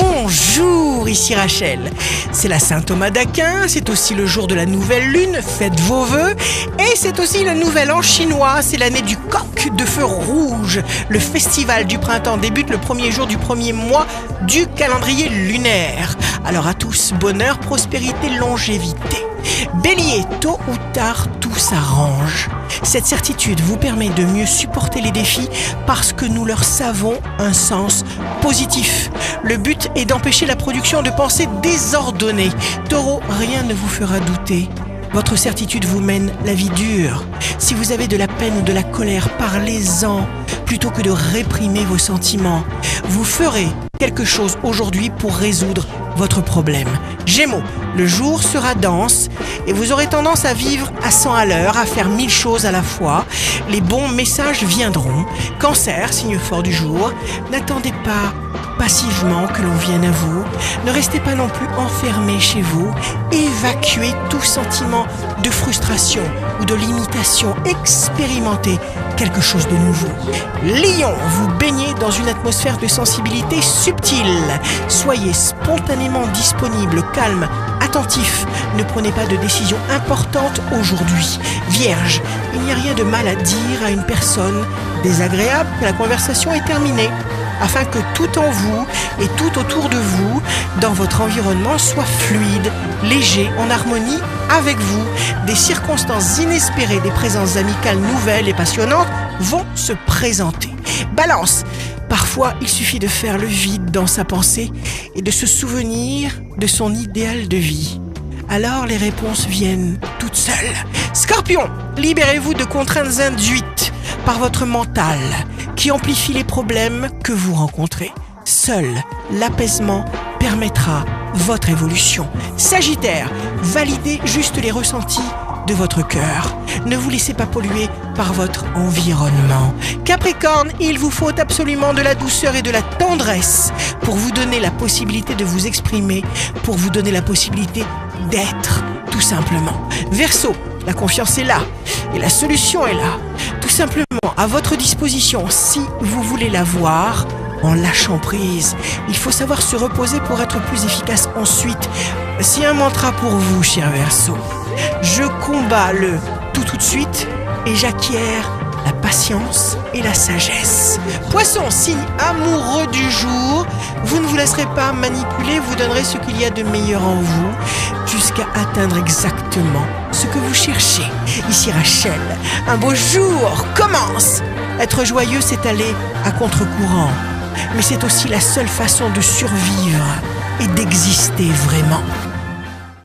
Bonjour, ici Rachel. C'est la Saint Thomas d'Aquin, c'est aussi le jour de la nouvelle lune, faites vos vœux. Et c'est aussi le nouvel an chinois, c'est l'année du coq de feu rouge. Le festival du printemps débute le premier jour du premier mois du calendrier lunaire. Alors à tous, bonheur, prospérité, longévité. Bélier, tôt ou tard, tout s'arrange. Cette certitude vous permet de mieux supporter les défis parce que nous leur savons un sens positif. Le but est d'empêcher la production de pensées désordonnées. Taureau, rien ne vous fera douter. Votre certitude vous mène la vie dure. Si vous avez de la peine ou de la colère, parlez-en plutôt que de réprimer vos sentiments. Vous ferez quelque chose aujourd'hui pour résoudre votre problème. Gémeaux, le jour sera dense et vous aurez tendance à vivre à 100 à l'heure, à faire 1000 choses à la fois. Les bons messages viendront. Cancer, signe fort du jour, n'attendez pas passivement que l'on vienne à vous. Ne restez pas non plus enfermé chez vous. Évacuez tout sentiment de frustration ou de limitation. Expérimentez quelque chose de nouveau. Lion, vous baignez dans une atmosphère de sensibilité subtile. Soyez spontanément disponible, calme, attentif. Ne prenez pas de décisions importantes aujourd'hui. Vierge, il n'y a rien de mal à dire à une personne désagréable que la conversation est terminée, afin que tout en vous et tout autour de vous, dans votre environnement, soit fluide, léger, en harmonie avec vous. Des circonstances inespérées, des présences amicales nouvelles et passionnantes vont se présenter. Balance, parfois il suffit de faire le vide dans sa pensée et de se souvenir de son idéal de vie. Alors les réponses viennent toutes seules. Scorpion, libérez-vous de contraintes induites par votre mental qui amplifie les problèmes que vous rencontrez. Seul l'apaisement permettra votre évolution. Sagittaire, validez juste les ressentis de votre cœur. Ne vous laissez pas polluer par votre environnement. Capricorne, il vous faut absolument de la douceur et de la tendresse pour vous donner la possibilité de vous exprimer, pour vous donner la possibilité d'être, tout simplement. Verseau, la confiance est là et la solution est là. Tout simplement à votre disposition si vous voulez la voir en lâchant prise. Il faut savoir se reposer pour être plus efficace ensuite. C'est un mantra pour vous, cher Verseau. Je combats le tout de suite et j'acquiers la patience et la sagesse. Poisson, signe amoureux du jour, vous ne vous laisserez pas manipuler, vous donnerez ce qu'il y a de meilleur en vous jusqu'à atteindre exactement ce que vous cherchez. Ici Rachel, un beau jour commence. Être joyeux, c'est aller à contre-courant, mais c'est aussi la seule façon de survivre et d'exister vraiment.